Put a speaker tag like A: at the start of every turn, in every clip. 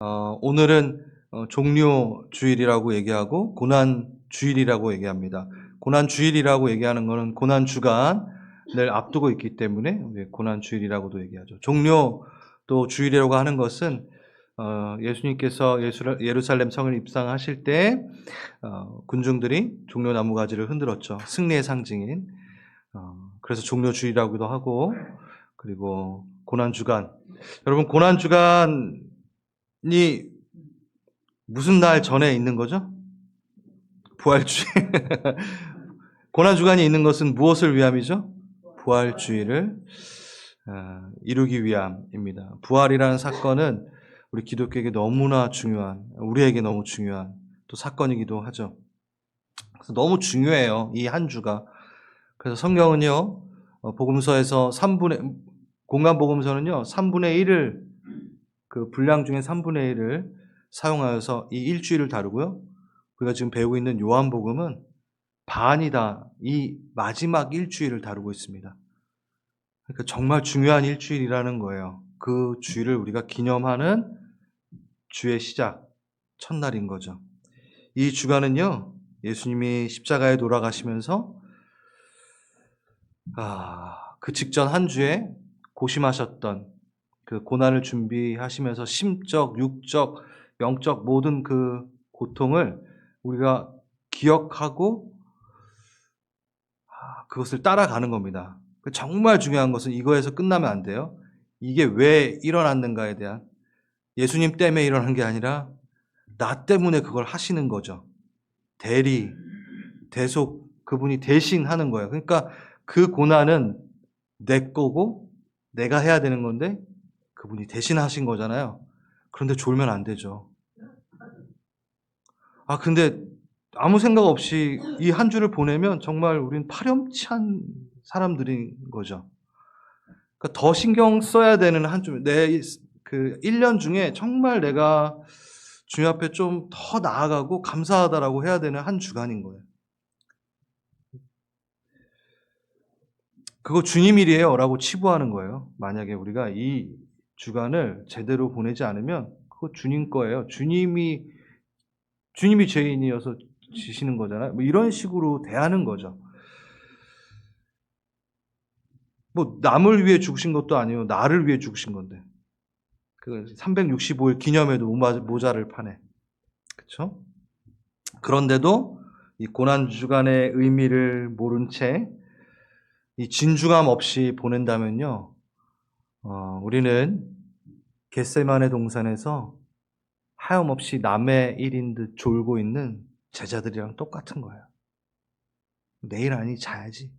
A: 오늘은 종료주일이라고 얘기하고 고난주일이라고 얘기합니다. 고난주일이라고 얘기하는 것은 고난주간을 앞두고 있기 때문에 고난주일이라고도 얘기하죠. 종료도 주일이라고 하는 것은 예수님께서 예루살렘 성을 입성하실 때 군중들이 종려나무 가지를 흔들었죠. 승리의 상징인. 그래서 종료주일이라고도 하고, 그리고 고난주간. 여러분, 고난주간이 무슨 날 전에 있는 거죠? 부활주일. 고난주간이 있는 것은 무엇을 위함이죠? 부활주일을 이루기 위함입니다. 부활이라는 사건은 우리 기독교에게 너무나 중요한, 우리에게 너무 중요한 또 사건이기도 하죠. 그래서 너무 중요해요, 이 한 주가. 그래서 성경은요, 복음서에서 공간 복음서는요, 3분의 1을, 그 분량 중에 3분의 1을 사용하여서 이 일주일을 다루고요. 우리가 지금 배우고 있는 요한복음은 반이 다 이 마지막 일주일을 다루고 있습니다. 그러니까 정말 중요한 일주일이라는 거예요. 그 주일을 우리가 기념하는 주의 시작, 첫날인 거죠. 이 주간은요, 예수님이 십자가에 돌아가시면서 그 직전 한 주에 고심하셨던 그 고난을 준비하시면서 심적, 육적, 영적 모든 그 고통을 우리가 기억하고 그것을 따라가는 겁니다. 정말 중요한 것은 이거에서 끝나면 안 돼요. 이게 왜 일어났는가에 대한, 예수님 때문에 일어난 게 아니라 나 때문에 그걸 하시는 거죠. 대속, 그분이 대신 하는 거예요. 그러니까 그 고난은 내 거고 내가 해야 되는 건데 그분이 대신 하신 거잖아요. 그런데 졸면 안 되죠. 근데 아무 생각 없이 이 한 주를 보내면 정말 우린 파렴치한 사람들인 거죠. 그러니까 더 신경 써야 되는 한 주, 그 1년 중에 정말 내가 주님 앞에 좀 더 나아가고 감사하다라고 해야 되는 한 주간인 거예요. 그거 주님 일이에요 라고 치부하는 거예요. 만약에 우리가 이 주간을 제대로 보내지 않으면 그거 주님 거예요. 주님이 죄인이어서 지시는 거잖아요. 뭐 이런 식으로 대하는 거죠. 뭐 남을 위해 죽으신 것도 아니고 나를 위해 죽으신 건데. 그 365일 기념에도 모자를 파네. 그렇죠? 그런데도 이 고난 주간의 의미를 모른 채 이 진중함 없이 보낸다면요, 우리는 겟세마네 동산에서 하염없이 남의 일인 듯 졸고 있는 제자들이랑 똑같은 거예요. 내일 아니 자야지.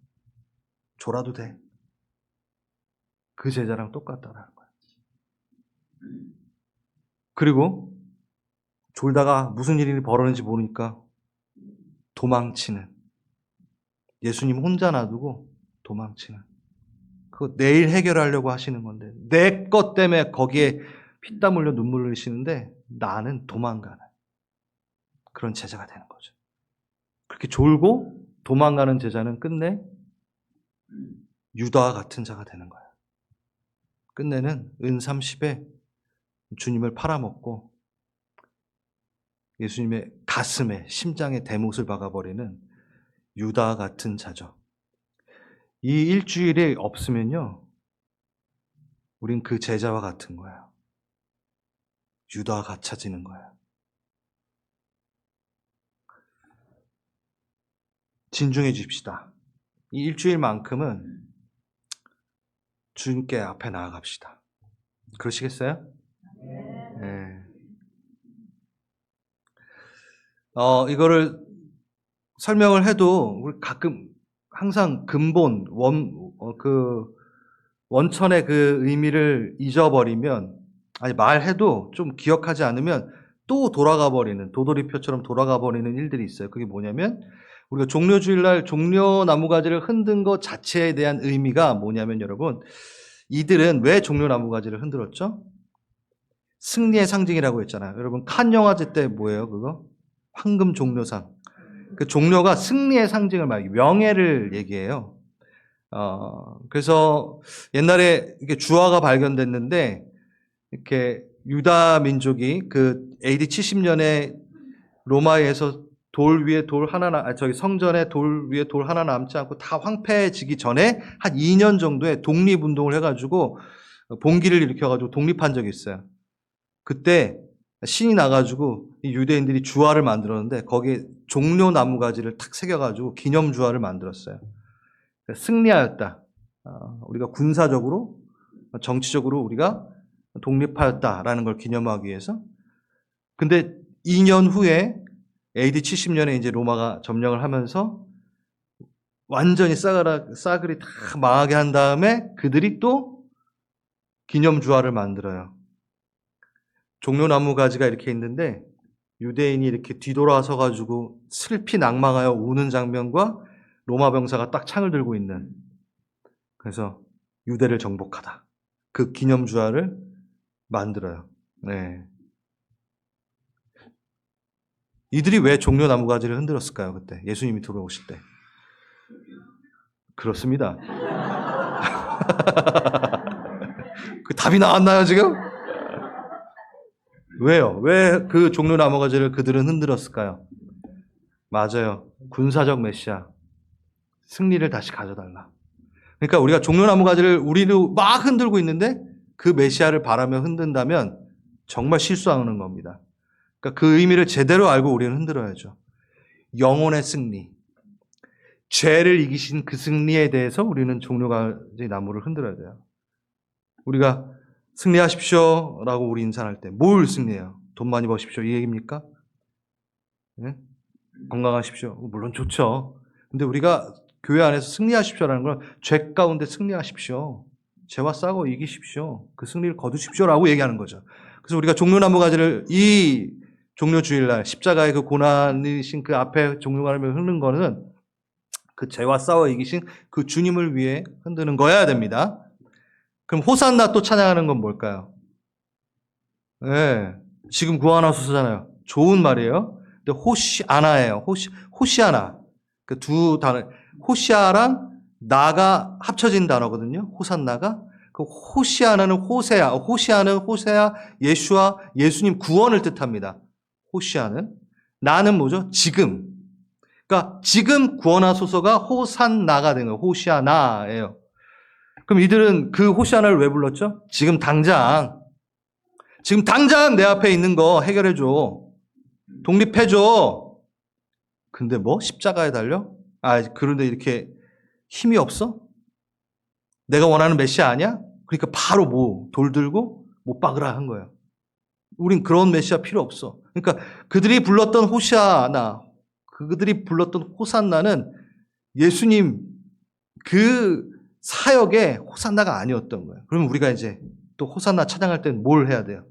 A: 졸아도 돼. 그 제자랑 똑같다라는 거예요. 그리고 졸다가 무슨 일이 벌어지는지 모르니까 도망치는, 예수님 혼자 놔두고 도망치는, 그거 내일 해결하려고 하시는 건데 내 것 때문에 거기에 피땀 흘려 눈물 흘리시는데 나는 도망가는 그런 제자가 되는 거죠. 그렇게 졸고 도망가는 제자는 끝내 유다와 같은 자가 되는 거예요. 끝내는 은30에 주님을 팔아먹고 예수님의 가슴에, 심장에 대못을 박아버리는 유다와 같은 자죠. 이 일주일이 없으면요, 우린 그 제자와 같은 거예요. 유다와 같아지는 거예요. 진중해 줍시다. 이 일주일만큼은 주님께 앞에 나아갑시다. 그러시겠어요? 네. 이거를 설명을 해도 우리 가끔 항상 근본 원천의 그 의미를 잊어버리면, 아니 말해도 좀 기억하지 않으면 또 돌아가 버리는, 도돌이표처럼 돌아가 버리는 일들이 있어요. 그게 뭐냐면, 우리가 종려주일날 종려나무가지를 흔든 것 자체에 대한 의미가 뭐냐면, 여러분, 이들은 왜 종려나무가지를 흔들었죠? 승리의 상징이라고 했잖아요. 여러분, 칸 영화제 때 뭐예요, 그거? 황금 종려상. 그 종려가 승리의 상징을 말해요. 명예를 얘기해요. 그래서 옛날에 이렇게 주화가 발견됐는데, 이렇게 유다 민족이 그 AD 70년에 로마에서 돌 위에 돌 하나, 성전에 돌 위에 돌 하나 남지 않고 다 황폐해지기 전에 한 2년 정도의 독립운동을 해가지고 봉기를 일으켜가지고 독립한 적이 있어요. 그때 신이 나가지고 이 유대인들이 주화를 만들었는데 거기에 종려 나무가지를 탁 새겨가지고 기념 주화를 만들었어요. 승리하였다. 우리가 군사적으로, 정치적으로 우리가 독립하였다라는 걸 기념하기 위해서. 근데 2년 후에 AD 70년에 이제 로마가 점령을 하면서 완전히 싸그리 다 망하게 한 다음에 그들이 또 기념 주화를 만들어요. 종려나무 가지가 이렇게 있는데 유대인이 이렇게 뒤돌아서 가지고 슬피 낙망하여 우는 장면과 로마 병사가 딱 창을 들고 있는, 그래서 유대를 정복하다. 그 기념 주화를 만들어요. 네. 이들이 왜 종려나무 가지를 흔들었을까요? 그때 예수님이 들어오실 때. 그렇습니다. 그 답이 나왔나요 지금? 왜요? 왜 그 종려나무 가지를 그들은 흔들었을까요? 맞아요. 군사적 메시아. 승리를 다시 가져달라. 그러니까 우리가 종려나무 가지를 우리도 막 흔들고 있는데 그 메시아를 바라며 흔든다면 정말 실수하는 겁니다. 그러니까 그 의미를 제대로 알고 우리는 흔들어야죠. 영혼의 승리. 죄를 이기신 그 승리에 대해서 우리는 종려가지 나무를 흔들어야 돼요. 우리가 승리하십시오 라고 우리 인사할 때 뭘 승리해요? 돈 많이 버십시오 이 얘기입니까? 네? 건강하십시오. 물론 좋죠. 근데 우리가 교회 안에서 승리하십시오라는 건 죄 가운데 승리하십시오. 죄와 싸워 이기십시오. 그 승리를 거두십시오라고 얘기하는 거죠. 그래서 우리가 종려나무 가지를 이 종려주일날 십자가의 그 고난이신 그 앞에 종려나무를 흔드는 거는 그 죄와 싸워 이기신 그 주님을 위해 흔드는 거여야 됩니다. 그럼 호산나 또 찬양하는 건 뭘까요? 네, 지금 구하나소서잖아요. 좋은 말이에요. 근데 호시아나예요. 호시아나. 그 두 단어, 호시아랑 나가 합쳐진 단어거든요. 호산나가. 그 호시아나는 호세아, 예수와 예수님 구원을 뜻합니다. 호시아는. 나는 뭐죠? 지금. 그러니까 지금 구원하소서가 호산나가 된 거예요. 호시아나예요. 그럼 이들은 그 호시아나를 왜 불렀죠? 지금 당장 내 앞에 있는 거 해결해줘. 독립해줘. 근데 뭐? 십자가에 달려? 그런데 이렇게 힘이 없어? 내가 원하는 메시아 아니야? 그러니까 바로 돌 들고 못 박으라 한 거예요. 우린 그런 메시아 필요 없어. 그러니까 그들이 불렀던 호시아나, 그들이 불렀던 호산나는 예수님 그 사역의 호산나가 아니었던 거예요. 그러면 우리가 이제 또 호산나 찬양할 때는 뭘 해야 돼요?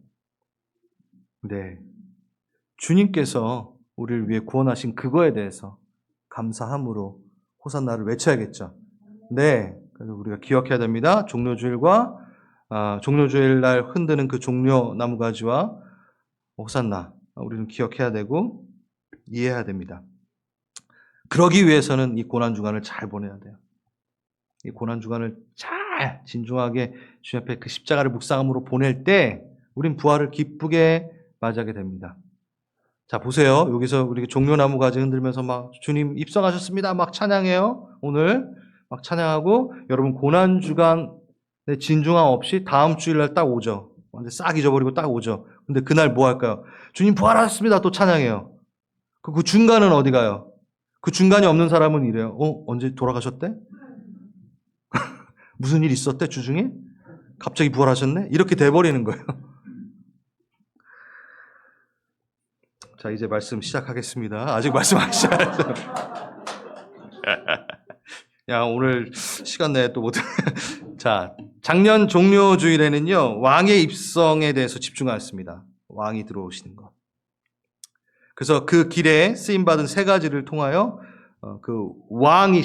A: 네. 주님께서 우리를 위해 구원하신 그거에 대해서 감사함으로 호산나를 외쳐야겠죠. 네. 그래서 우리가 기억해야 됩니다. 종려주일 날 흔드는 그 종려나무 가지와 호산나. 우리는 기억해야 되고 이해해야 됩니다. 그러기 위해서는 이 고난주간을 잘 보내야 돼요. 이 고난주간을 잘 진중하게 주님 앞에 그 십자가를 묵상함으로 보낼 때 우린 부활을 기쁘게 맞이하게 됩니다. 자, 보세요. 여기서 우리 종려나무 가지 흔들면서 막 주님 입성하셨습니다. 막 찬양해요. 오늘 막 찬양하고 여러분 고난주간의 진중함 없이 다음 주일날 딱 오죠. 완전 싹 잊어버리고 딱 오죠. 근데 그날 뭐 할까요? 주님 부활하셨습니다. 또 찬양해요. 그 중간은 어디 가요? 그 중간이 없는 사람은 이래요. 언제 돌아가셨대? 무슨 일 있었대? 주중에? 갑자기 부활하셨네? 이렇게 돼버리는 거예요. 자, 이제 말씀 시작하겠습니다. 아직 말씀 안 시작했어요. 야, 오늘 시간 내에 또 못. 자, 작년 종료주일에는요, 왕의 입성에 대해서 집중하였습니다. 왕이 들어오시는 것. 그래서 그 길에 쓰임받은 세 가지를 통하여 그 왕이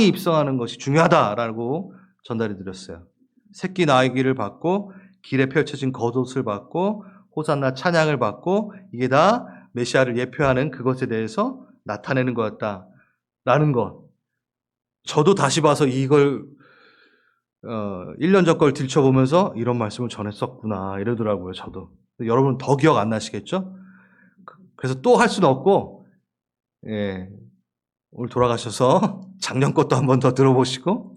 A: 입성하는 것이 중요하다라고 전달해 드렸어요. 새끼 나귀를 받고 길에 펼쳐진 겉옷을 받고 호산나 찬양을 받고 이게 다 메시아를 예표하는 그것에 대해서 나타내는 거였다라는 것. 저도 다시 봐서 이걸 1년 전 걸 들춰보면서 이런 말씀을 전했었구나 이러더라고요, 저도. 여러분 더 기억 안 나시겠죠? 그래서 또 할 수는 없고, 예, 오늘 돌아가셔서 작년 것도 한 번 더 들어보시고.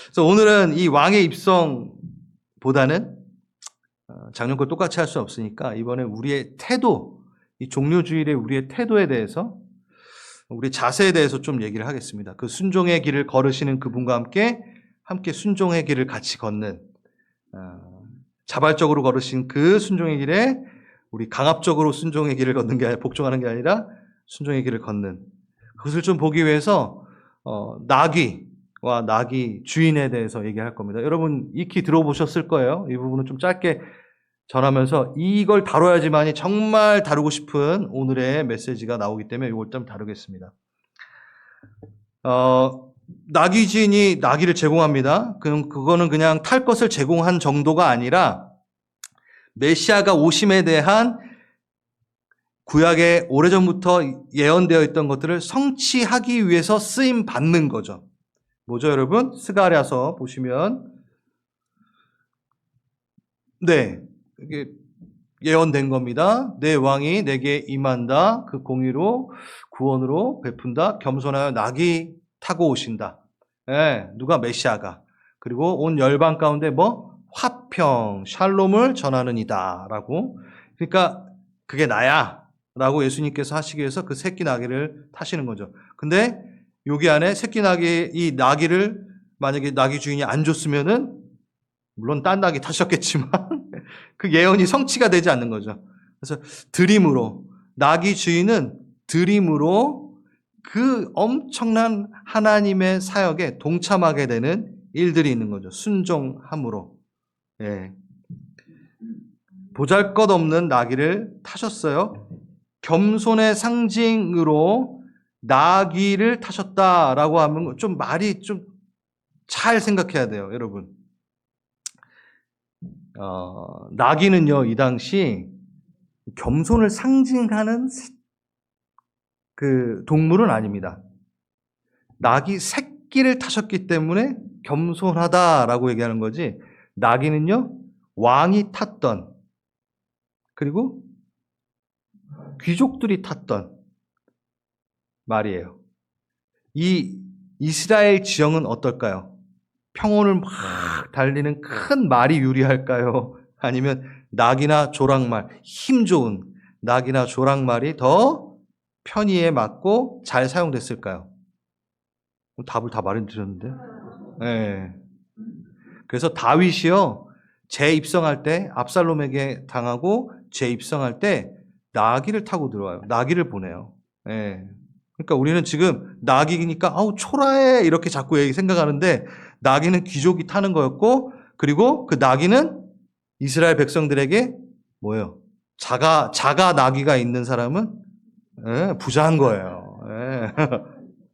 A: 그래서 오늘은 이 왕의 입성보다는 작년 걸 똑같이 할 수 없으니까 이번에 우리의 태도, 이 종료주일의 우리의 태도에 대해서, 우리 자세에 대해서 좀 얘기를 하겠습니다. 그 순종의 길을 걸으시는 그분과 함께 순종의 길을 같이 걷는, 자발적으로 걸으신 그 순종의 길에 우리 강압적으로 순종의 길을 걷는 게 아니라, 복종하는 게 아니라 순종의 길을 걷는, 그것을 좀 보기 위해서 나귀와 나귀 주인에 대해서 얘기할 겁니다. 여러분 익히 들어보셨을 거예요. 이 부분은 좀 짧게 전하면서 이걸 다뤄야지만이 정말 다루고 싶은 오늘의 메시지가 나오기 때문에 이걸 좀 다루겠습니다. 나귀 주인이 나귀를 제공합니다. 그럼 그거는 그냥 탈 것을 제공한 정도가 아니라 메시아가 오심에 대한 구약에 오래전부터 예언되어 있던 것들을 성취하기 위해서 쓰임 받는 거죠. 뭐죠, 여러분? 스가랴서 보시면, 네, 이게 예언된 겁니다. 내 왕이 내게 임한다. 그 공의로 구원으로 베푼다. 겸손하여 나귀 타고 오신다. 네, 누가? 메시아가. 그리고 온 열방 가운데 화평, 샬롬을 전하는 이다 라고. 그러니까 그게 나야 라고 예수님께서 하시기 위해서 그 새끼 나귀를 타시는 거죠. 근데 여기 안에 새끼 나귀, 이 나귀를 만약에 나귀 주인이 안 줬으면은, 물론 딴 나귀 타셨겠지만 그 예언이 성취가 되지 않는 거죠. 그래서 드림으로, 나귀 주인은 드림으로 그 엄청난 하나님의 사역에 동참하게 되는 일들이 있는 거죠. 순종함으로. 예. 보잘것없는 나귀를 타셨어요. 겸손의 상징으로 나귀를 타셨다라고 하면 좀 말이 좀 잘 생각해야 돼요, 여러분. 나귀는요, 이 당시 겸손을 상징하는 그 동물은 아닙니다. 나귀 새끼를 타셨기 때문에 겸손하다라고 얘기하는 거지, 나귀는요, 왕이 탔던, 그리고 귀족들이 탔던 말이에요. 이 이스라엘 지형은 어떨까요? 평원을 막 달리는 큰 말이 유리할까요? 아니면 낙이나 조랑말, 힘 좋은 낙이나 조랑말이 더 편의에 맞고 잘 사용됐을까요? 답을 다 말해드렸는데. 네. 그래서 다윗이요, 재입성할 때, 압살롬에게 당하고 재입성할 때 나귀를 타고 들어와요. 나귀를 보내요. 네. 그러니까 우리는 지금 나귀니까 아우 초라해 이렇게 자꾸 생각하는데, 나귀는 귀족이 타는 거였고, 그리고 그 나귀는 이스라엘 백성들에게 뭐예요? 자가 나귀가 있는 사람은 부자한 거예요.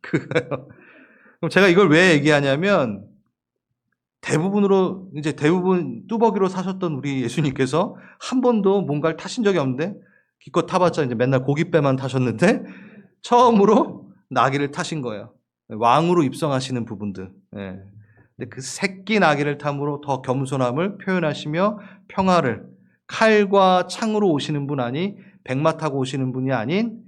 A: 그럼 제가 이걸 왜 얘기하냐면, 대부분 뚜벅이로 사셨던 우리 예수님께서 한 번도 뭔가를 타신 적이 없는데, 기껏 타봤자 이제 맨날 고깃배만 타셨는데 처음으로 나귀를 타신 거예요. 왕으로 입성하시는 부분들. 근데 그 새끼 나귀를 탐으로 더 겸손함을 표현하시며 평화를, 칼과 창으로 오시는 분 아니 백마 타고 오시는 분이 아닌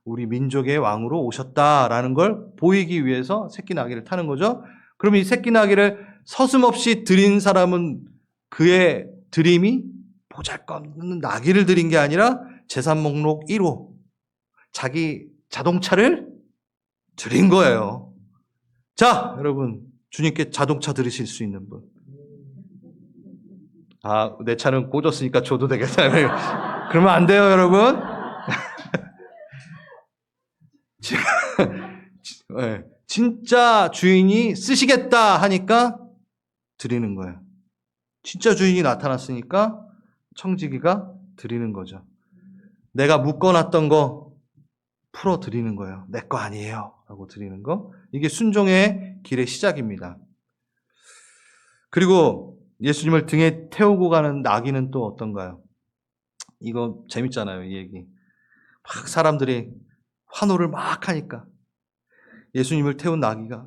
A: 우리 민족의 왕으로 오셨다라는 걸 보이기 위해서 새끼 나귀를 타는 거죠. 그럼 이 새끼 나귀를 서슴없이 드린 사람은 그의 드림이 보잘것없는 나귀를 드린 게 아니라 재산 목록 1호 자기 자동차를 드린 거예요. 자, 여러분, 주님께 자동차 들으실 수 있는 분. 내 차는 꽂았으니까 줘도 되겠다. 그러면 안 돼요, 여러분. 진짜 주인이 쓰시겠다 하니까 드리는 거예요. 진짜 주인이 나타났으니까 청지기가 드리는 거죠. 내가 묶어놨던 거 풀어드리는 거예요. 내 거 아니에요 라고 드리는 거. 이게 순종의 길의 시작입니다. 그리고 예수님을 등에 태우고 가는 나귀는 또 어떤가요? 이거 재밌잖아요, 이 얘기. 막 사람들이 환호를 막 하니까 예수님을 태운 나귀가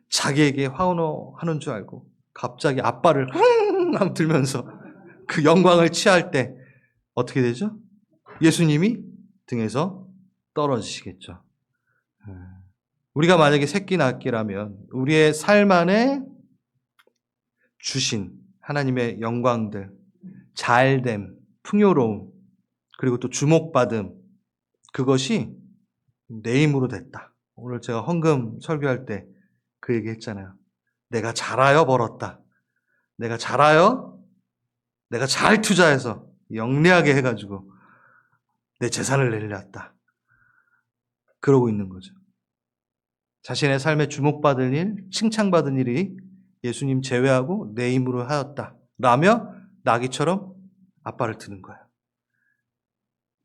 A: 자기에게 환호하는 줄 알고 갑자기 앞발을 하고 들면서 그 영광을 취할 때 어떻게 되죠? 예수님이 등에서 떨어지시겠죠. 우리가 만약에 새끼 낳기라면 우리의 삶 안에 주신 하나님의 영광들, 잘됨, 풍요로움, 그리고 또 주목받음, 그것이 내 힘으로 됐다. 오늘 제가 헌금 설교할 때 그 얘기 했잖아요. 내가 잘하여 벌었다. 내가 잘하여, 내가 잘 투자해서 영리하게 해가지고 내 재산을 내려놨다. 그러고 있는 거죠. 자신의 삶에 주목받을 일, 칭찬받은 일이 예수님 제외하고 내 힘으로 하였다. 라며 나귀처럼 앞발을 트는 거예요.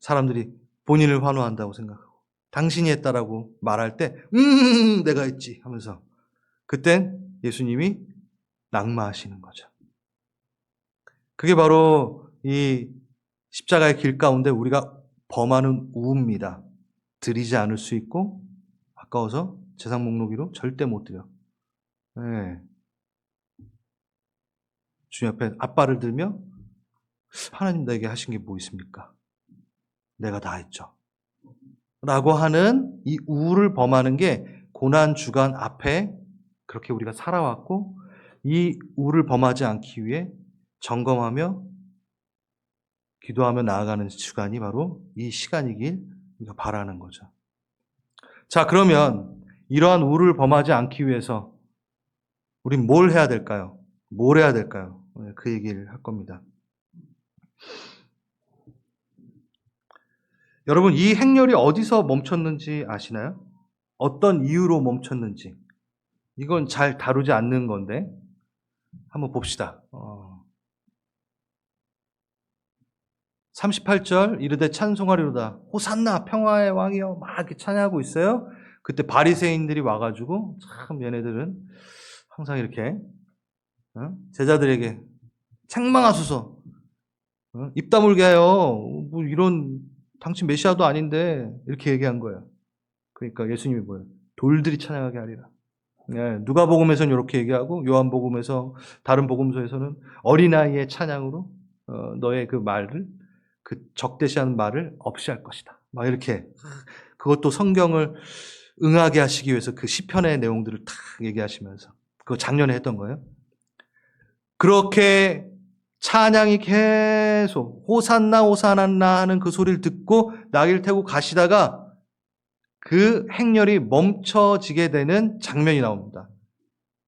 A: 사람들이 본인을 환호한다고 생각하고 당신이 했다라고 말할 때 내가 했지 하면서 그땐 예수님이 낙마하시는 거죠. 그게 바로 이 십자가의 길 가운데 우리가 범하는 우입니다. 드리지 않을 수 있고 아까워서 제상 목록이로 절대 못 드려. 네. 주님 앞에 앞발을 들며 하나님 나에게 하신 게 뭐 있습니까? 내가 다 했죠. 라고 하는 이 우를 범하는 게 고난 주간 앞에 그렇게 우리가 살아왔고 이 우를 범하지 않기 위해 점검하며 기도하며 나아가는 주간이 바로 이 시간이길 우리가 바라는 거죠. 자, 그러면 이러한 우를 범하지 않기 위해서 우린 뭘 해야 될까요? 뭘 해야 될까요? 그 얘기를 할 겁니다. 여러분, 이 행렬이 어디서 멈췄는지 아시나요? 어떤 이유로 멈췄는지. 이건 잘 다루지 않는 건데 한번 봅시다. 38절 이르되 찬송하리로다 호산나 평화의 왕이여 막 이렇게 찬양하고 있어요. 그때 바리새인들이 와가지고 참 얘네들은 항상 이렇게 제자들에게 책망하소서 입 다물게 하여 뭐 이런 당신 메시아도 아닌데 이렇게 얘기한 거예요. 그러니까 예수님이 뭐예요? 돌들이 찬양하게 하리라. 네, 누가복음에서는 이렇게 얘기하고 요한복음에서 다른 복음서에서는 어린아이의 찬양으로 너의 그 말을 그 적대시하는 말을 없이 할 것이다. 막 이렇게 그것도 성경을 응하게 하시기 위해서 그 시편의 내용들을 탁 얘기하시면서 그거 작년에 했던 거예요. 그렇게 찬양이 계속 호산나 호산나 하는 그 소리를 듣고 나귀를 타고 가시다가 그 행렬이 멈춰지게 되는 장면이 나옵니다.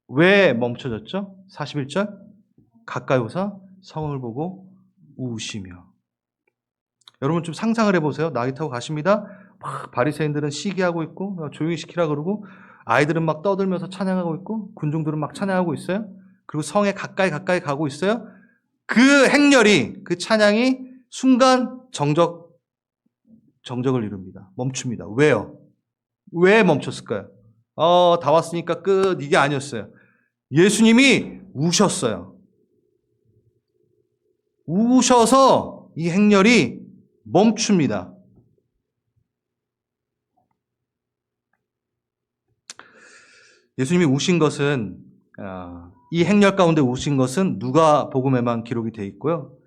A: 왜 멈춰졌죠? 41절 가까이 오사 성을 보고 우시며. 여러분 좀 상상을 해보세요. 나귀 타고 가십니다. 막 바리새인들은 시기하고 있고 조용히 시키라 그러고 아이들은 막 떠들면서 찬양하고 있고 군중들은 막 찬양하고 있어요. 그리고 성에 가까이 가고 있어요. 그 행렬이 그 찬양이 순간 정적을 이룹니다. 멈춥니다. 왜요? 왜 멈췄을까요? 다 왔으니까 끝 이게 아니었어요. 예수님이 우셨어요. 우셔서 이 행렬이 멈춥니다. 예수님이 우신 것은 이 행렬 가운데 우신 것은 누가복음에만 기록이 되어 있고요.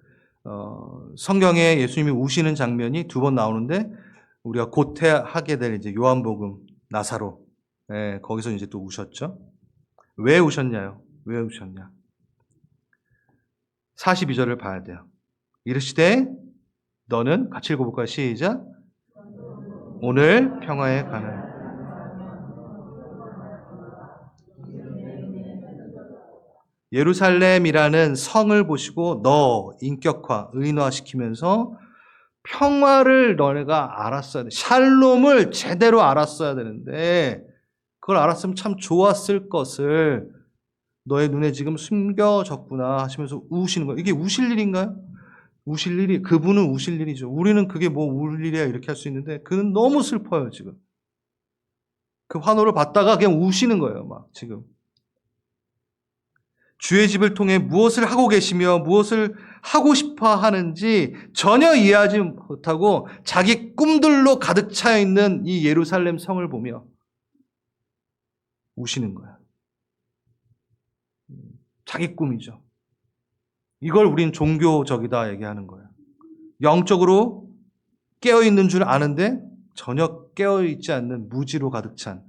A: 성경에 예수님이 우시는 장면이 2번 나오는데 우리가 곧 하게 될 이제 요한복음 나사로 거기서 이제 또 우셨죠. 왜 우셨냐요? 왜 우셨냐? 42절을 봐야 돼요. 이르시되 너는 같이 읽어볼까요? 시작. 오늘 평화에 관한 예루살렘이라는 성을 보시고 너 인격화, 의인화시키면서 평화를 너네가 알았어야 돼. 샬롬을 제대로 알았어야 되는데 그걸 알았으면 참 좋았을 것을 너의 눈에 지금 숨겨졌구나 하시면서 우시는 거예요. 이게 우실 일인가요? 우실 일이, 그분은 우실 일이죠. 우리는 그게 뭐 울 일이야 이렇게 할 수 있는데 그는 너무 슬퍼요 지금. 그 환호를 받다가 그냥 우시는 거예요 막 지금. 주의 집을 통해 무엇을 하고 계시며 무엇을 하고 싶어 하는지 전혀 이해하지 못하고 자기 꿈들로 가득 차 있는 이 예루살렘 성을 보며 우시는 거야. 자기 꿈이죠. 이걸 우린 종교적이다 얘기하는 거예요. 영적으로 깨어있는 줄 아는데 전혀 깨어있지 않는 무지로 가득 찬.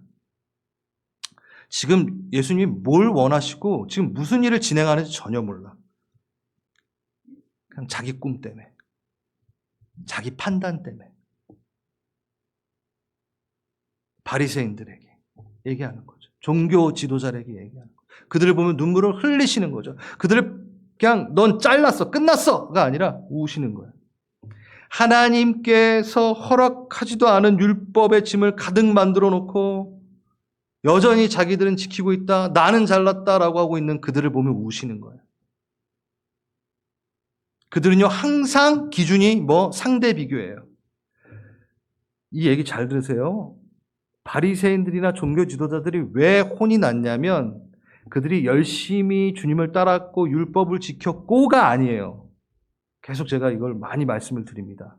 A: 지금 예수님이 뭘 원하시고 지금 무슨 일을 진행하는지 전혀 몰라. 그냥 자기 꿈 때문에, 자기 판단 때문에 바리새인들에게 얘기하는 거죠. 종교 지도자에게 얘기하는 거죠. 그들을 보면 눈물을 흘리시는 거죠. 그들을 그냥 넌 잘랐어, 끝났어가 아니라 우시는 거예요. 하나님께서 허락하지도 않은 율법의 짐을 가득 만들어 놓고 여전히 자기들은 지키고 있다, 나는 잘났다라고 하고 있는 그들을 보면 우시는 거예요. 그들은요 항상 기준이 상대 비교예요. 이 얘기 잘 들으세요. 바리새인들이나 종교 지도자들이 왜 혼이 났냐면 그들이 열심히 주님을 따랐고 율법을 지켰고가 아니에요. 계속 제가 이걸 많이 말씀을 드립니다.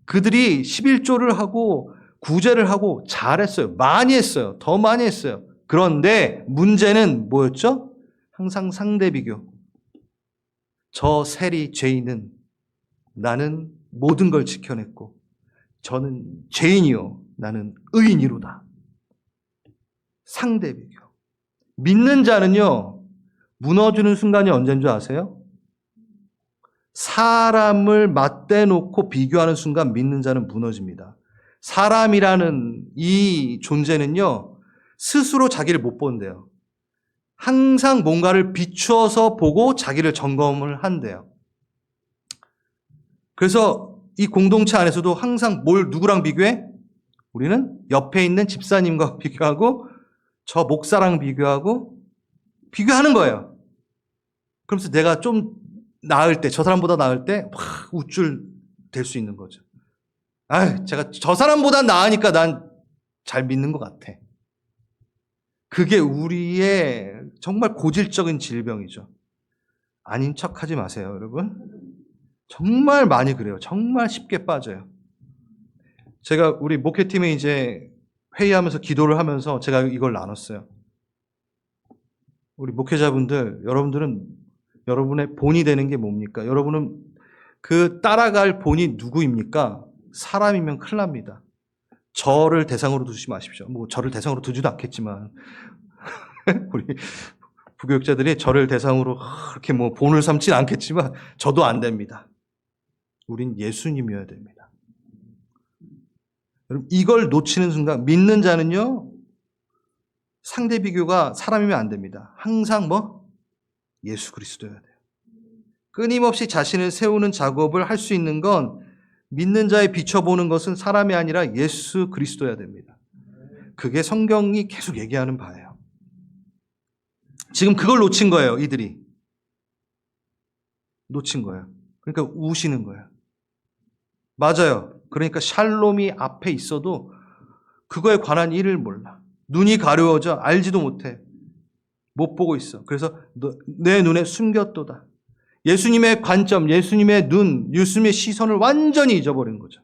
A: 그들이 11조를 하고 구제를 하고 잘했어요. 많이 했어요. 더 많이 했어요. 그런데 문제는 뭐였죠? 항상 상대 비교. 저 세리 죄인은 나는 모든 걸 지켜냈고 저는 죄인이요 나는 의인이로다. 상대 비교. 믿는 자는요 무너지는 순간이 언제인 줄 아세요? 사람을 맞대놓고 비교하는 순간 믿는 자는 무너집니다. 사람이라는 이 존재는요 스스로 자기를 못 본대요. 항상 뭔가를 비추어서 보고 자기를 점검을 한대요. 그래서 이 공동체 안에서도 항상 누구랑 비교해? 우리는 옆에 있는 집사님과 비교하고 저 목사랑 비교하는 거예요. 그러면서 내가 좀 나을 때, 저 사람보다 나을 때 확 우쭐 될 수 있는 거죠. 제가 저 사람보다 나으니까 난 잘 믿는 것 같아. 그게 우리의 정말 고질적인 질병이죠. 아닌 척 하지 마세요, 여러분. 정말 많이 그래요. 정말 쉽게 빠져요. 제가 우리 목회팀에 이제 회의하면서 기도를 하면서 제가 이걸 나눴어요. 우리 목회자분들, 여러분들은 여러분의 본이 되는 게 뭡니까? 여러분은 그 따라갈 본이 누구입니까? 사람이면 큰일 납니다. 저를 대상으로 두지 마십시오. 저를 대상으로 두지도 않겠지만 우리 부교육자들이 저를 대상으로 그렇게 본을 삼진 않겠지만 저도 안 됩니다. 우린 예수님이어야 됩니다. 여러분 이걸 놓치는 순간 믿는 자는요 상대 비교가 사람이면 안 됩니다. 항상 예수 그리스도여야 돼요. 끊임없이 자신을 세우는 작업을 할 수 있는 건 믿는 자에 비춰보는 것은 사람이 아니라 예수 그리스도여야 됩니다. 그게 성경이 계속 얘기하는 바예요. 지금 그걸 놓친 거예요, 이들이. 놓친 거예요. 그러니까 우시는 거예요. 맞아요. 그러니까 샬롬이 앞에 있어도 그거에 관한 일을 몰라. 눈이 가려워져 알지도 못해. 못 보고 있어. 그래서 내 눈에 숨겼도다. 예수님의 관점, 예수님의 눈, 예수님의 시선을 완전히 잊어버린 거죠.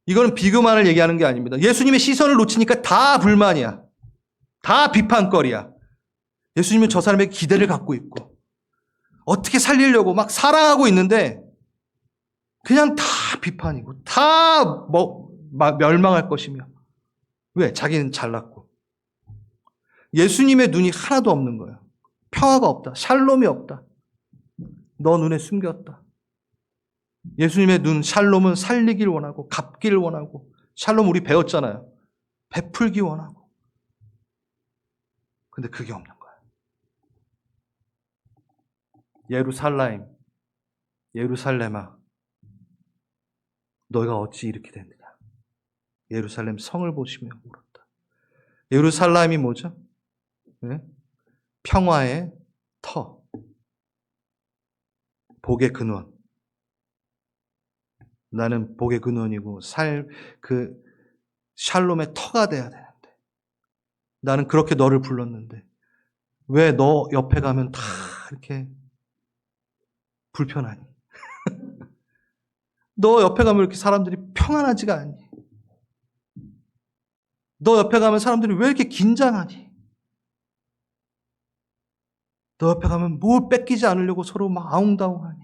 A: 이거는 비교만을 얘기하는 게 아닙니다. 예수님의 시선을 놓치니까 다 불만이야. 다 비판거리야. 예수님은 저 사람에게 기대를 갖고 있고 어떻게 살리려고 막 사랑하고 있는데 그냥 다 비판이고 다 멸망할 것이며. 왜? 자기는 잘났고. 예수님의 눈이 하나도 없는 거예요. 평화가 없다. 샬롬이 없다. 너 눈에 숨겼다. 예수님의 눈, 샬롬은 살리길 원하고 갚기를 원하고 샬롬 우리 배웠잖아요. 베풀기 원하고. 근데 그게 없는 거예요. 예루살렘아 너희가 어찌 이렇게 됐느냐. 예루살렘 성을 보시며 울었다. 예루살렘이 뭐죠? 네? 평화의 터. 복의 근원. 나는 복의 근원이고 샬롬의 터가 돼야 되는데 나는 그렇게 너를 불렀는데 왜 너 옆에 가면 다 이렇게 불편하니? 너 옆에 가면 이렇게 사람들이 평안하지가 않니? 너 옆에 가면 사람들이 왜 이렇게 긴장하니? 너 옆에 가면 뭘 뺏기지 않으려고 서로 막 아웅다웅하니?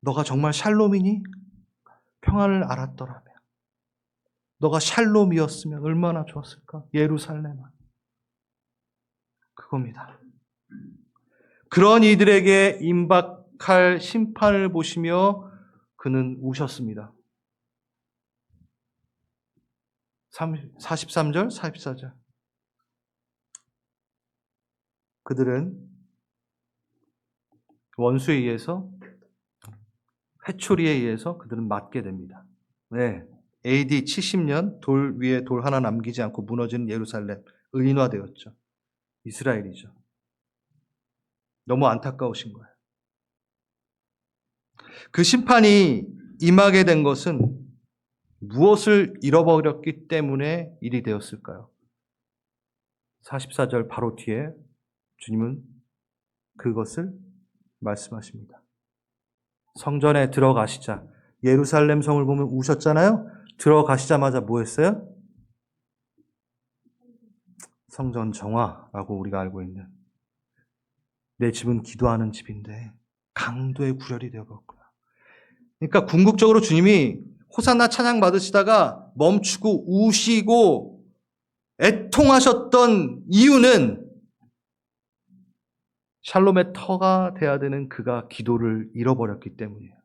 A: 너가 정말 샬롬이니? 평안을 알았더라면. 너가 샬롬이었으면 얼마나 좋았을까? 예루살렘아. 그겁니다. 그런 이들에게 임박할 심판을 보시며 그는 우셨습니다. 43절, 44절. 그들은 원수에 의해서, 회초리에 의해서 그들은 맞게 됩니다. 네. AD 70년 돌 위에 돌 하나 남기지 않고 무너진 예루살렘, 의인화되었죠. 이스라엘이죠. 너무 안타까우신 거예요. 그 심판이 임하게 된 것은 무엇을 잃어버렸기 때문에 일이 되었을까요? 44절 바로 뒤에 주님은 그것을 말씀하십니다. 성전에 들어가시자, 예루살렘 성을 보면 우셨잖아요? 들어가시자마자 뭐 했어요? 성전 정화라고 우리가 알고 있는, 내 집은 기도하는 집인데 강도의 구렬이 되어버렸구나. 그러니까 궁극적으로 주님이 호산나 찬양 받으시다가 멈추고 우시고 애통하셨던 이유는 샬롬의 터가 돼야 되는 그가 기도를 잃어버렸기 때문이에요.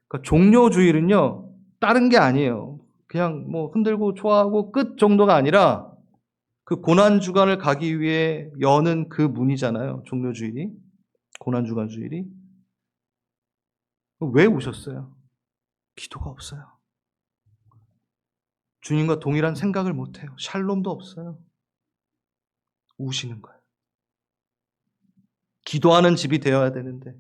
A: 그러니까 종료주일은요, 다른 게 아니에요. 그냥 뭐 흔들고 좋아하고 끝 정도가 아니라 그 고난주간을 가기 위해 여는 그 문이잖아요. 종료주일이. 고난주간 주일이. 왜 우셨어요? 기도가 없어요. 주님과 동일한 생각을 못해요. 샬롬도 없어요. 우시는 거예요. 기도하는 집이 되어야 되는데,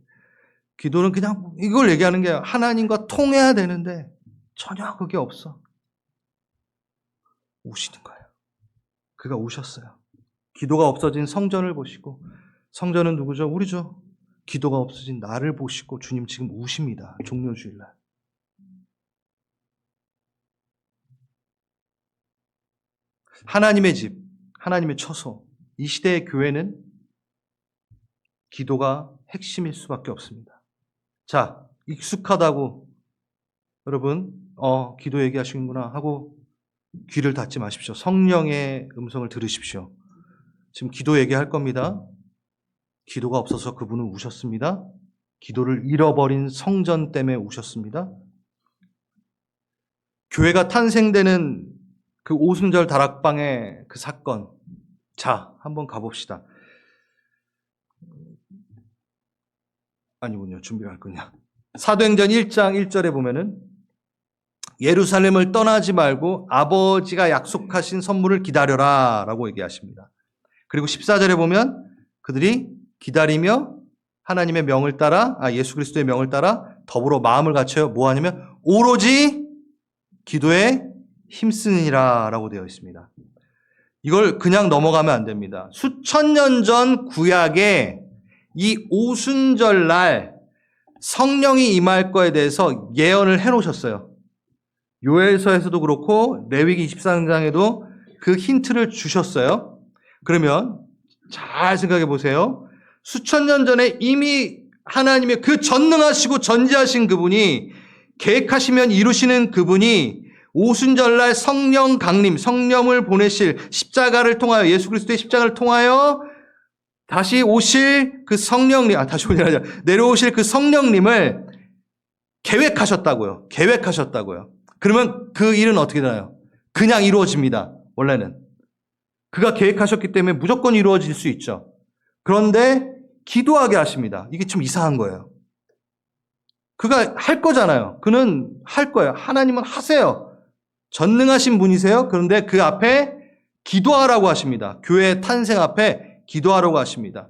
A: 기도는 그냥 이걸 얘기하는 게 하나님과 통해야 되는데 전혀 그게 없어. 우시는 거예요. 그가 우셨어요. 기도가 없어진 성전을 보시고, 성전은 누구죠? 우리죠. 기도가 없어진 나를 보시고 주님 지금 우십니다. 종료주일날. 하나님의 집, 하나님의 처소, 이 시대의 교회는 기도가 핵심일 수밖에 없습니다. 자, 익숙하다고 여러분 기도 얘기하시는구나 하고 귀를 닫지 마십시오. 성령의 음성을 들으십시오. 지금 기도 얘기할 겁니다. 기도가 없어서 그분은 우셨습니다. 기도를 잃어버린 성전 때문에 우셨습니다. 교회가 탄생되는 그 오순절 다락방의 그 사건, 자, 한번 가봅시다. 아니군요. 준비를 할 거냐. 사도행전 1장 1절에 보면은 예루살렘을 떠나지 말고 아버지가 약속하신 선물을 기다려라 라고 얘기하십니다. 그리고 14절에 보면 그들이 기다리며 하나님의 명을 따라, 예수 그리스도의 명을 따라 더불어 마음을 갖춰요. 뭐 하냐면 오로지 기도에 힘쓰니라 라고 되어 있습니다. 이걸 그냥 넘어가면 안 됩니다. 수천 년 전 구약에 이 오순절날 성령이 임할 거에 대해서 예언을 해놓으셨어요. 요엘서에서도 그렇고 레위기 24장에도 그 힌트를 주셨어요. 그러면 잘 생각해 보세요. 수천 년 전에 이미 하나님의 그 전능하시고 전지하신 그분이 계획하시면 이루시는 그분이 오순절날 성령 강림, 성령을 보내실 십자가를 통하여, 예수 그리스도의 십자가를 통하여 다시 오실 그 성령님, 다시 오실 아니라 내려오실 그 성령님을 계획하셨다고요. 계획하셨다고요. 그러면 그 일은 어떻게 되나요? 그냥 이루어집니다. 원래는. 그가 계획하셨기 때문에 무조건 이루어질 수 있죠. 그런데 기도하게 하십니다. 이게 좀 이상한 거예요. 그가 할 거잖아요. 그는 할 거예요. 하나님은 하세요. 전능하신 분이세요. 그런데 그 앞에 기도하라고 하십니다. 교회 탄생 앞에 기도하라고 하십니다.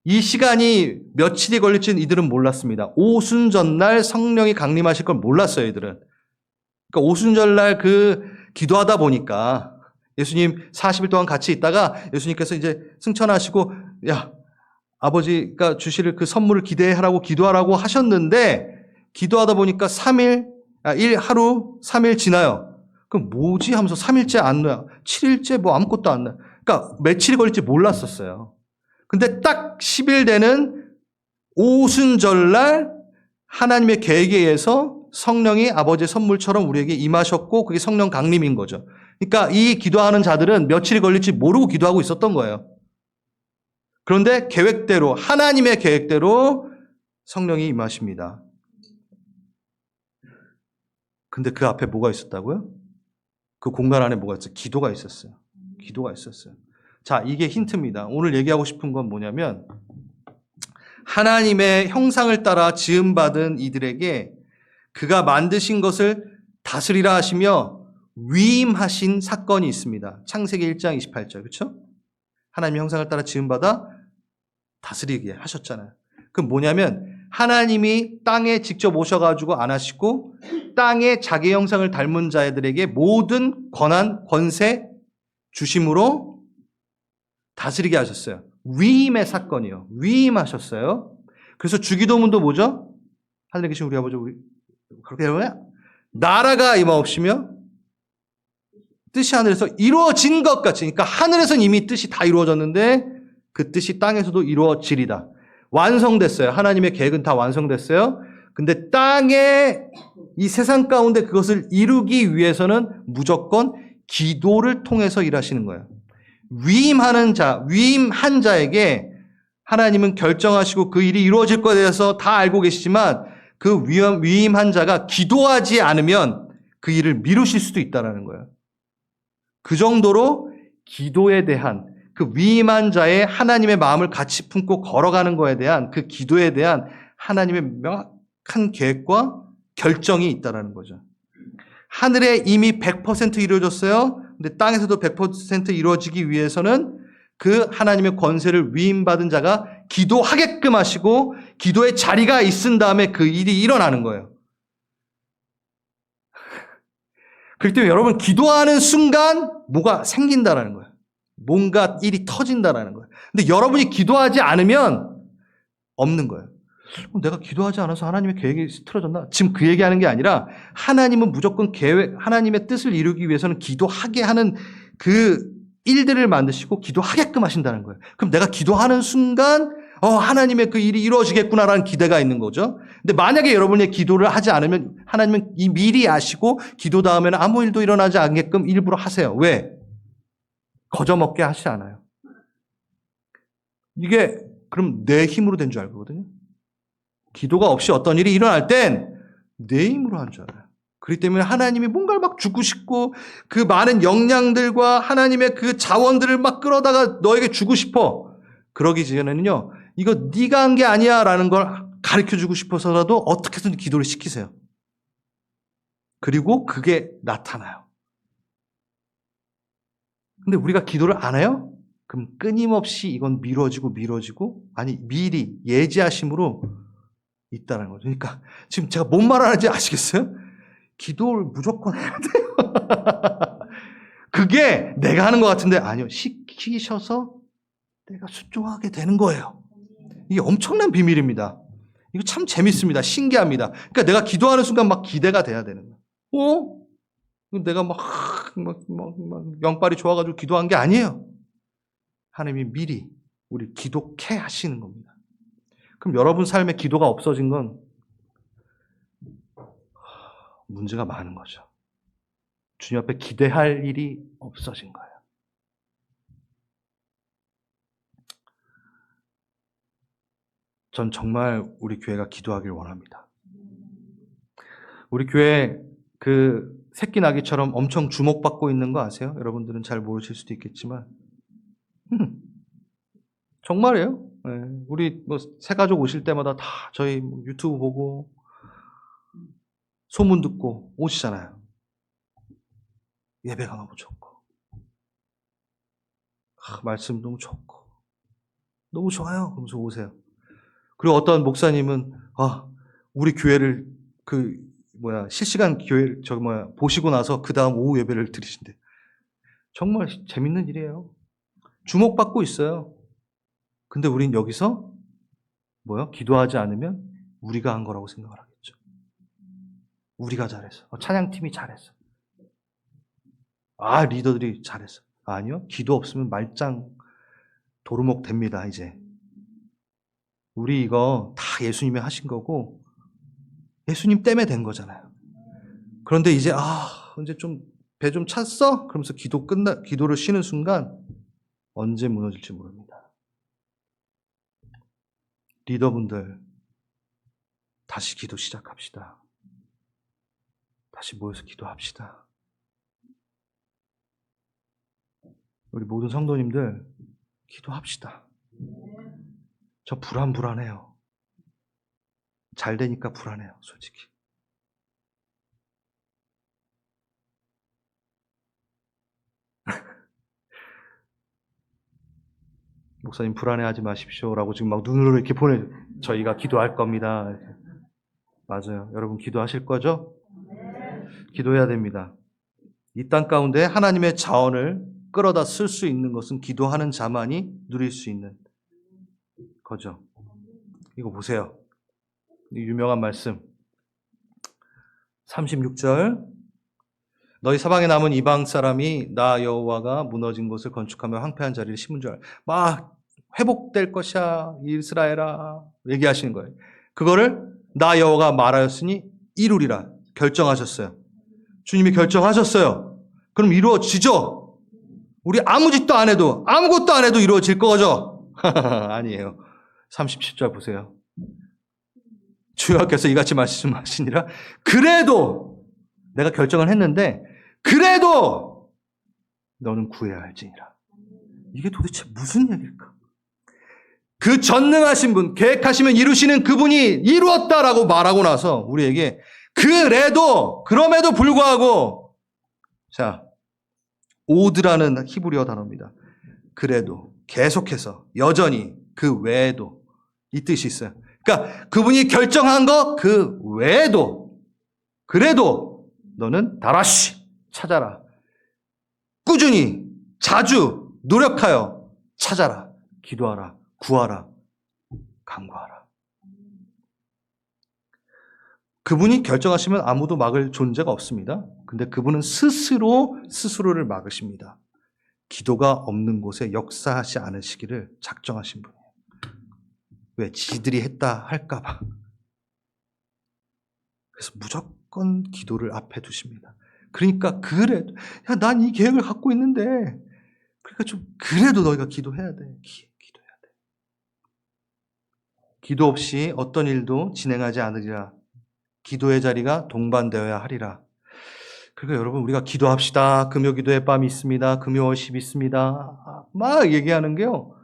A: 이 시간이 며칠이 걸릴지는 이들은 몰랐습니다. 오순절날 성령이 강림하실 걸 몰랐어요, 이들은. 그러니까 오순절날 그 기도하다 보니까 예수님 40일 동안 같이 있다가 예수님께서 이제 승천하시고, 야, 아버지가 주실 그 선물을 기대하라고 기도하라고 하셨는데, 기도하다 보니까 3일, 하루 3일 지나요. 그럼 뭐지 하면서 3일째 안 나요. 7일째 뭐 아무것도 안 나요. 그러니까 며칠이 걸릴지 몰랐었어요. 근데 딱 10일 되는 오순절날 하나님의 계획에 의해서 성령이 아버지의 선물처럼 우리에게 임하셨고 그게 성령 강림인 거죠. 그러니까 이 기도하는 자들은 며칠이 걸릴지 모르고 기도하고 있었던 거예요. 그런데 계획대로, 하나님의 계획대로 성령이 임하십니다. 근데 그 앞에 뭐가 있었다고요? 그 공간 안에 뭐가 있었어요? 기도가 있었어요. 기도가 있었어요. 자, 이게 힌트입니다. 오늘 얘기하고 싶은 건 뭐냐면 하나님의 형상을 따라 지음받은 이들에게 그가 만드신 것을 다스리라 하시며 위임하신 사건이 있습니다. 창세기 1장 28절. 그렇죠? 하나님의 형상을 따라 지음받아 다스리게 하셨잖아요. 그럼 뭐냐면 하나님이 땅에 직접 오셔가지고 안 하시고 땅에 자기 형상을 닮은 자들에게 모든 권한, 권세 주심으로 다스리게 하셨어요. 위임의 사건이요. 위임하셨어요. 그래서 주기도문도 뭐죠? 하늘에 계신 우리 아버지, 우리 그렇게 되면 나라가 임하옵시며 뜻이 하늘에서 이루어진 것 같이. 그러니까 하늘에서는 이미 뜻이 다 이루어졌는데 그 뜻이 땅에서도 이루어지리다. 완성됐어요. 하나님의 계획은 다 완성됐어요. 근데 땅에 이 세상 가운데 그것을 이루기 위해서는 무조건 기도를 통해서 일하시는 거예요. 위임하는 자, 위임한 자에게 하나님은 결정하시고 그 일이 이루어질 것에 대해서 다 알고 계시지만 그 위임한 자가 기도하지 않으면 그 일을 미루실 수도 있다는 거예요. 그 정도로 기도에 대한 그 위임한 자의 하나님의 마음을 같이 품고 걸어가는 거에 대한 그 기도에 대한 하나님의 명확한 계획과 결정이 있다는 거죠. 하늘에 이미 100% 이루어졌어요. 근데 땅에서도 100% 이루어지기 위해서는 그 하나님의 권세를 위임받은 자가 기도하게끔 하시고 기도의 자리가 있은 다음에 그 일이 일어나는 거예요. 그렇기 때문에 여러분 기도하는 순간 뭐가 생긴다는 거예요. 뭔가 일이 터진다는 거예요. 근데 여러분이 기도하지 않으면 없는 거예요. 내가 기도하지 않아서 하나님의 계획이 틀어졌나? 지금 그 얘기하는 게 아니라 하나님은 무조건 하나님의 뜻을 이루기 위해서는 기도하게 하는 그 일들을 만드시고 기도하게끔 하신다는 거예요. 그럼 내가 기도하는 순간 하나님의 그 일이 이루어지겠구나라는 기대가 있는 거죠. 근데 만약에 여러분이 기도를 하지 않으면 하나님은 이 미리 아시고 기도 다음에는 아무 일도 일어나지 않게끔 일부러 하세요. 왜? 거저먹게 하시지 않아요. 이게 그럼 내 힘으로 된 줄 알거든요. 기도가 없이 어떤 일이 일어날 땐 내 힘으로 한 줄 알아요. 그렇기 때문에 하나님이 뭔가를 막 주고 싶고 그 많은 역량들과 하나님의 그 자원들을 막 끌어다가 너에게 주고 싶어. 그러기 전에는요. 이거 네가 한 게 아니야 라는 걸 가르쳐주고 싶어서라도 어떻게든 기도를 시키세요. 그리고 그게 나타나요. 근데 우리가 기도를 안 해요? 그럼 끊임없이 이건 미뤄지고 아니 미리 예지하심으로 있다는 거죠. 그러니까 지금 제가 뭔 말하는지 아시겠어요? 기도를 무조건 해야 돼요. 그게 내가 하는 것 같은데 아니요. 시키셔서 내가 순종하게 되는 거예요. 이게 엄청난 비밀입니다. 이거 참 재밌습니다. 신기합니다. 그러니까 내가 기도하는 순간 막 기대가 돼야 되는 거예요. 내가 막 영빨이 좋아가지고 기도한 게 아니에요. 하나님이 미리 우리 기도케 하시는 겁니다. 그럼 여러분 삶에 기도가 없어진 건 문제가 많은 거죠. 주님 앞에 기대할 일이 없어진 거예요. 전 정말 우리 교회가 기도하길 원합니다. 우리 교회 그 새끼 나기처럼 엄청 주목받고 있는 거 아세요? 여러분들은 잘 모르실 수도 있겠지만 정말이에요. 네. 우리 새 가족 오실 때마다 다 저희 유튜브 보고 소문 듣고 오시잖아요. 예배가 너무 좋고 말씀 너무 좋고 너무 좋아요. 그러면서 오세요. 그리고 어떤 목사님은 우리 교회를 실시간 교회를 보시고 나서 그 다음 오후 예배를 드리신대. 정말 재밌는 일이에요. 주목받고 있어요. 근데 우린 여기서 기도하지 않으면 우리가 한 거라고 생각을 하겠죠. 우리가 잘했어. 찬양팀이 잘했어. 리더들이 잘했어. 아니요. 기도 없으면 말짱 도루묵 됩니다, 이제. 우리 이거 다 예수님이 하신 거고 예수님 때문에 된 거잖아요. 그런데 이제 이제 좀 배 좀 찼어? 그러면서 기도를 쉬는 순간 언제 무너질지 모릅니다. 리더분들 다시 기도 시작합시다. 다시 모여서 기도합시다. 우리 모든 성도님들 기도합시다. 저 불안해요. 잘 되니까 불안해요, 솔직히. 목사님 불안해하지 마십시오라고 지금 막 눈으로 이렇게 저희가 기도할 겁니다. 맞아요. 여러분 기도하실 거죠? 기도해야 됩니다. 이 땅 가운데 하나님의 자원을 끌어다 쓸 수 있는 것은 기도하는 자만이 누릴 수 있는 거죠. 이거 보세요. 유명한 말씀. 36절. 너희 사방에 남은 이방 사람이 나 여호와가 무너진 곳을 건축하며 황폐한 자리를 심은 줄 알아. 막 회복될 것이야 이스라엘아 얘기하시는 거예요. 그거를 나 여호와가 말하였으니 이루리라 결정하셨어요. 주님이 결정하셨어요. 그럼 이루어지죠? 우리 아무 짓도 안 해도 아무것도 안 해도 이루어질 거죠? 아니에요. 37절 보세요. 주여께서 이같이 말씀하시니라 그래도 내가 결정을 했는데 그래도 너는 구해야 할지니라. 이게 도대체 무슨 얘기일까? 그 전능하신 분, 계획하시면 이루시는 그분이 이루었다라고 말하고 나서 우리에게 그럼에도 불구하고 자, 오드라는 히브리어 단어입니다. 그래도 계속해서 여전히 그 외에도 이 뜻이 있어요. 그러니까 그분이 결정한 거 그 외에도 그래도 너는 다라시 찾아라. 꾸준히 자주 노력하여 찾아라. 기도하라. 구하라. 간구하라. 그분이 결정하시면 아무도 막을 존재가 없습니다. 근데 그분은 스스로를 막으십니다. 기도가 없는 곳에 역사하지 않으시기를 작정하신 분이에요. 왜? 지들이 했다 할까봐. 그래서 무조건 기도를 앞에 두십니다. 그러니까 그래도 난 이 계획을 갖고 있는데 그러니까 좀 그래도 너희가 기도해야 돼. 기도해야 돼. 기도 없이 어떤 일도 진행하지 않으리라. 기도의 자리가 동반되어야 하리라. 그러니까 여러분 우리가 기도합시다. 금요 기도의 밤이 있습니다. 금요 월십 있습니다. 막 얘기하는 게요.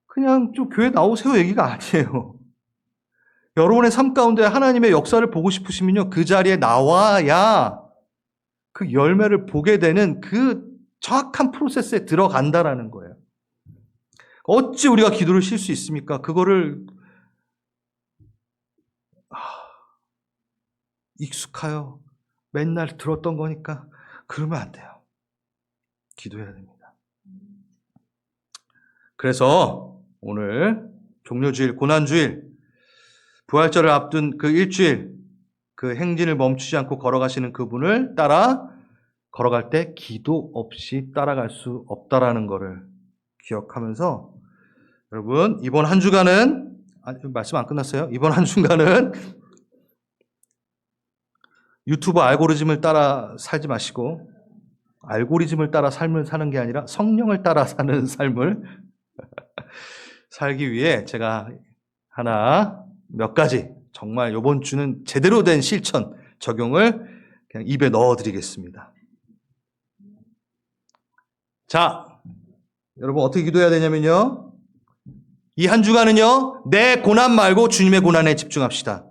A: 그냥 좀 교회 나오세요 얘기가 아니에요. 여러분의 삶 가운데 하나님의 역사를 보고 싶으시면요. 그 자리에 나와야 그 열매를 보게 되는 그 정확한 프로세스에 들어간다라는 거예요. 어찌 우리가 기도를 쉴 수 있습니까? 그거를 익숙하여 맨날 들었던 거니까 그러면 안 돼요. 기도해야 됩니다. 그래서 오늘 종료주일, 고난주일, 부활절을 앞둔 그 일주일, 그 행진을 멈추지 않고 걸어가시는 그분을 따라 걸어갈 때 기도 없이 따라갈 수 없다라는 것을 기억하면서 여러분 이번 한 주간은 말씀 안 끝났어요. 이번 한 주간은 유튜브 알고리즘을 따라 살지 마시고 알고리즘을 따라 삶을 사는 게 아니라 성령을 따라 사는 삶을 살기 위해 제가 몇 가지 정말 이번 주는 제대로 된 실천 적용을 그냥 입에 넣어드리겠습니다. 자, 여러분 어떻게 기도해야 되냐면요. 이 한 주간은요. 내 고난 말고 주님의 고난에 집중합시다.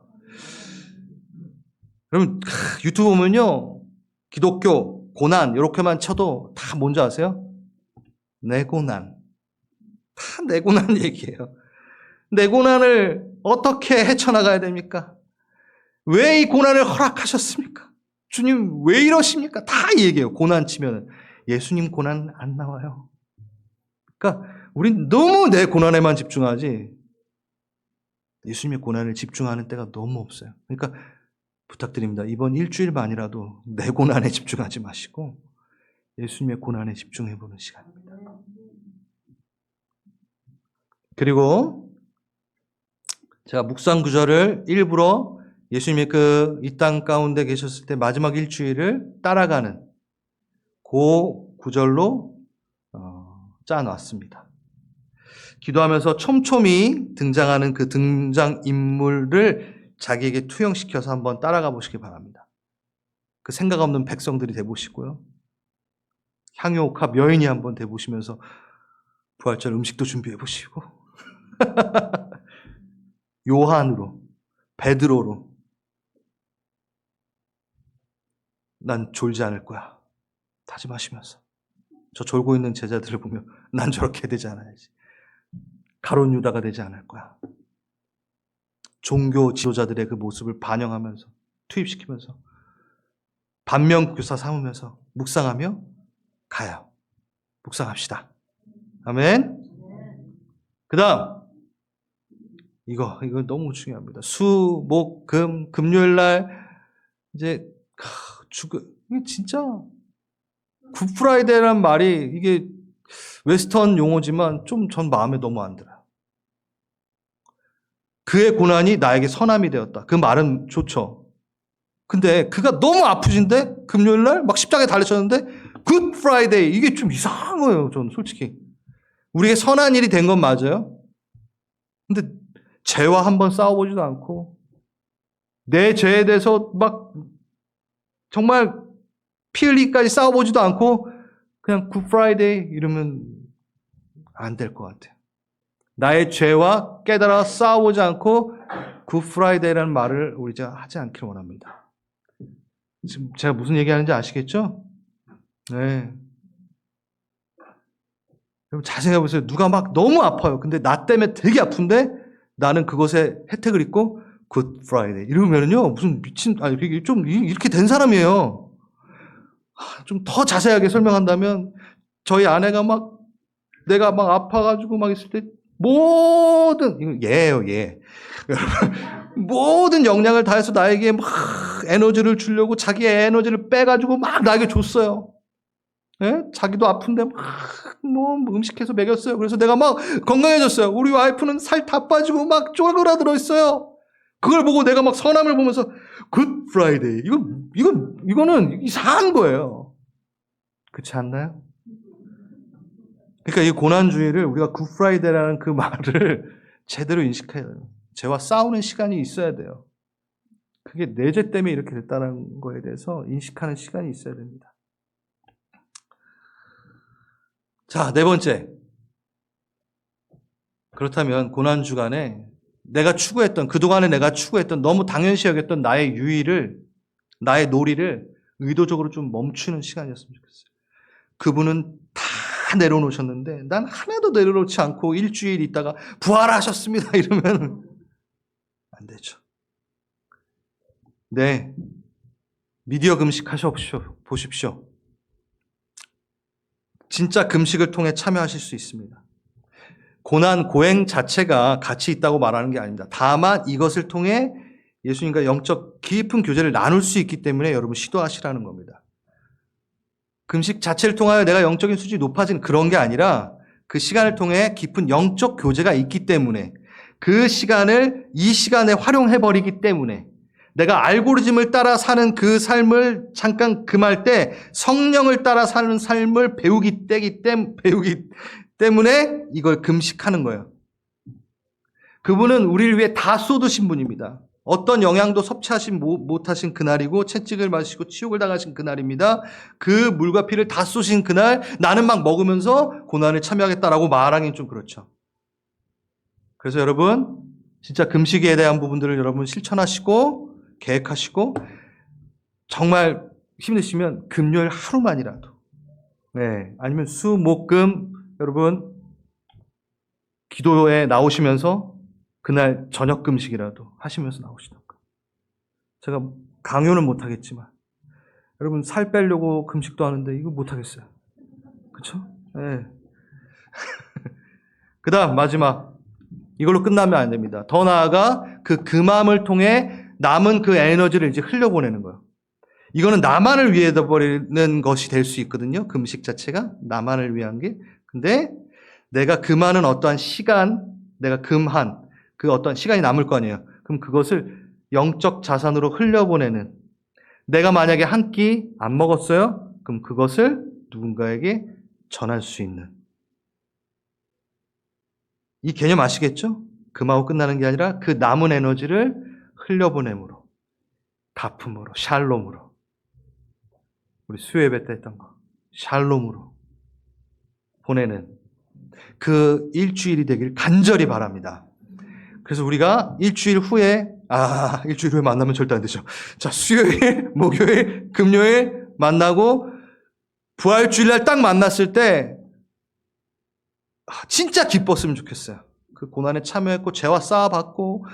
A: 여러분 유튜브 보면요. 기독교, 고난 이렇게만 쳐도 다 뭔지 아세요? 내 고난. 다 내 고난 얘기예요. 내 고난을 어떻게 헤쳐나가야 됩니까? 왜 이 고난을 허락하셨습니까? 주님 왜 이러십니까? 다 이 얘기예요. 고난 치면 예수님 고난 안 나와요. 그러니까 우린 너무 내 고난에만 집중하지 예수님의 고난을 집중하는 때가 너무 없어요. 그러니까 부탁드립니다. 이번 일주일만이라도 내 고난에 집중하지 마시고 예수님의 고난에 집중해보는 시간입니다. 그리고 제가 묵상 구절을 일부러 예수님이 이 땅 가운데 계셨을 때 마지막 일주일을 따라가는 그 구절로 짜놨습니다. 기도하면서 촘촘히 등장하는 그 등장인물을 자기에게 투영시켜서 한번 따라가 보시기 바랍니다. 그 생각 없는 백성들이 돼보시고요. 향유옥합 여인이 한번 돼보시면서 부활절 음식도 준비해보시고 요한으로, 베드로로 난 졸지 않을 거야 다짐하시면서 저 졸고 있는 제자들을 보면 난 저렇게 되지 않아야지. 가룟 유다가 되지 않을 거야. 종교 지도자들의 그 모습을 반영하면서 투입시키면서 반면교사 삼으면서 묵상하며 가요. 묵상합시다. 아멘. 그 다음 이거 너무 중요합니다. 수, 목, 금요일 날 이제 이게 진짜 굿프라이데이라는 말이 이게 웨스턴 용어지만 좀 전 마음에 너무 안 들어요. 그의 고난이 나에게 선함이 되었다. 그 말은 좋죠. 근데 그가 너무 아프신데 금요일 날 막 십자가에 달리셨는데 굿프라이데이 이게 좀 이상해요. 저는 솔직히. 우리에게 선한 일이 된 건 맞아요. 근데 죄와 한번 싸워보지도 않고 내 죄에 대해서 막 정말 피 흘리기까지 싸워보지도 않고 그냥 굿프라이데이 이러면 안 될 것 같아요. 나의 죄와 깨달아 싸워보지 않고 굿프라이데이라는 말을 우리 제가 하지 않기를 원합니다. 지금 제가 무슨 얘기하는지 아시겠죠? 네. 여러분 잘 생각해보세요. 누가 막 너무 아파요. 근데 나 때문에 되게 아픈데 나는 그것에 혜택을 입고 굿프라이데이 이러면은요 무슨 이게 좀 이렇게 된 사람이에요. 좀 더 자세하게 설명한다면 저희 아내가 내가 아파가지고 있을 때 모든 예예요 예. 모든 역량을 다해서 나에게 막 에너지를 주려고 자기의 에너지를 빼가지고 막 나에게 줬어요. 예? 자기도 아픈데 음식해서 먹였어요. 그래서 내가 막 건강해졌어요. 우리 와이프는 살 다 빠지고 막 쪼그라들어 있어요. 그걸 보고 내가 막 선함을 보면서 굿 프라이데이 이거는 이상한 거예요. 그렇지 않나요? 그러니까 이 고난주의를 우리가 굿 프라이데이라는 그 말을 제대로 인식해야 돼요. 죄와 싸우는 시간이 있어야 돼요. 그게 내 죄 때문에 이렇게 됐다는 거에 대해서 인식하는 시간이 있어야 됩니다. 자, 네 번째. 그렇다면 고난주간에 그동안에 내가 추구했던 너무 당연시 여겼던 나의 유의를, 나의 놀이를 의도적으로 좀 멈추는 시간이었으면 좋겠어요. 그분은 다 내려놓으셨는데 난 하나도 내려놓지 않고 일주일 있다가 부활하셨습니다 이러면 안 되죠. 네, 미디어 금식 보십시오. 진짜 금식을 통해 참여하실 수 있습니다. 고난, 고행 자체가 가치 있다고 말하는 게 아닙니다. 다만 이것을 통해 예수님과 영적 깊은 교제를 나눌 수 있기 때문에 여러분 시도하시라는 겁니다. 금식 자체를 통하여 내가 영적인 수준이 높아진 그런 게 아니라 그 시간을 통해 깊은 영적 교제가 있기 때문에 그 시간을 이 시간에 활용해버리기 때문에 내가 알고리즘을 따라 사는 그 삶을 잠깐 금할 때 성령을 따라 사는 삶을 배우기 때문에 이걸 금식하는 거예요. 그분은 우리를 위해 다 쏟으신 분입니다. 어떤 영양도 섭취하지 못하신 그날이고 채찍을 마시고 치욕을 당하신 그날입니다. 그 물과 피를 다 쏘신 그날 나는 막 먹으면서 고난을 참여하겠다라고 말하기는 좀 그렇죠. 그래서 여러분 진짜 금식에 대한 부분들을 여러분 실천하시고 계획하시고 정말 힘드시면 금요일 하루만이라도 아니면 수, 목, 금 여러분 기도에 나오시면서 그날 저녁 금식이라도 하시면서 나오시던가. 제가 강요는 못하겠지만 여러분 살 빼려고 금식도 하는데 이거 못하겠어요. 그렇죠? 네. 그 다음 마지막 이걸로 끝나면 안 됩니다. 더 나아가 그 금함을 통해 남은 그 에너지를 이제 흘려보내는 거예요. 이거는 나만을 위해 버리는 것이 될 수 있거든요. 금식 자체가 나만을 위한 게. 근데 내가 금하는 어떠한 시간, 내가 금한 그 어떤 시간이 남을 거 아니에요. 그럼 그것을 영적 자산으로 흘려보내는, 내가 만약에 한 끼 안 먹었어요? 그럼 그것을 누군가에게 전할 수 있는, 이 개념 아시겠죠? 금하고 끝나는 게 아니라 그 남은 에너지를 흘려보냄으로, 가품으로, 샬롬으로, 우리 수요 예배 때 했던 거, 샬롬으로 보내는 그 일주일이 되길 간절히 바랍니다. 그래서 우리가 일주일 후에 만나면 절대 안 되죠. 자, 수요일, 목요일, 금요일 만나고 부활주일날 딱 만났을 때 진짜 기뻤으면 좋겠어요. 그 고난에 참여했고 죄와 싸워봤고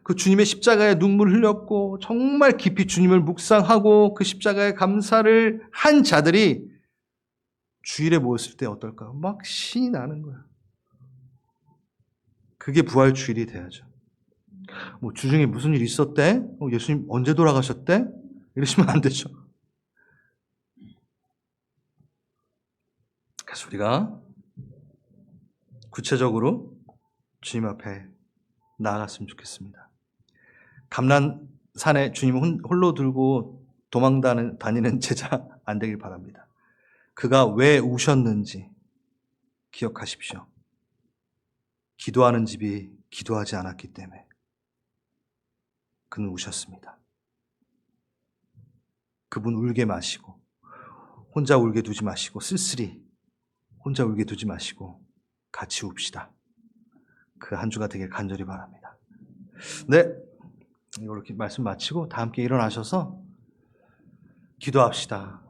A: 그 주님의 십자가에 눈물 흘렸고 정말 깊이 주님을 묵상하고 그 십자가에 감사를 한 자들이 주일에 모였을 때 어떨까요? 막 신이 나는 거예요. 그게 부활주일이 돼야죠. 뭐 주중에 무슨 일 있었대? 예수님 언제 돌아가셨대? 이러시면 안 되죠. 그래서 우리가 구체적으로 주님 앞에 나아갔으면 좋겠습니다. 감난산에 주님 홀로 들고 다니는 제자 안 되길 바랍니다. 그가 왜 우셨는지 기억하십시오. 기도하는 집이 기도하지 않았기 때문에 그는 우셨습니다. 그분 울게 마시고 혼자 울게 두지 마시고 쓸쓸히 혼자 울게 두지 마시고 같이 웁시다. 그 한 주가 되길 간절히 바랍니다. 네, 이렇게 말씀 마치고 다 함께 일어나셔서 기도합시다.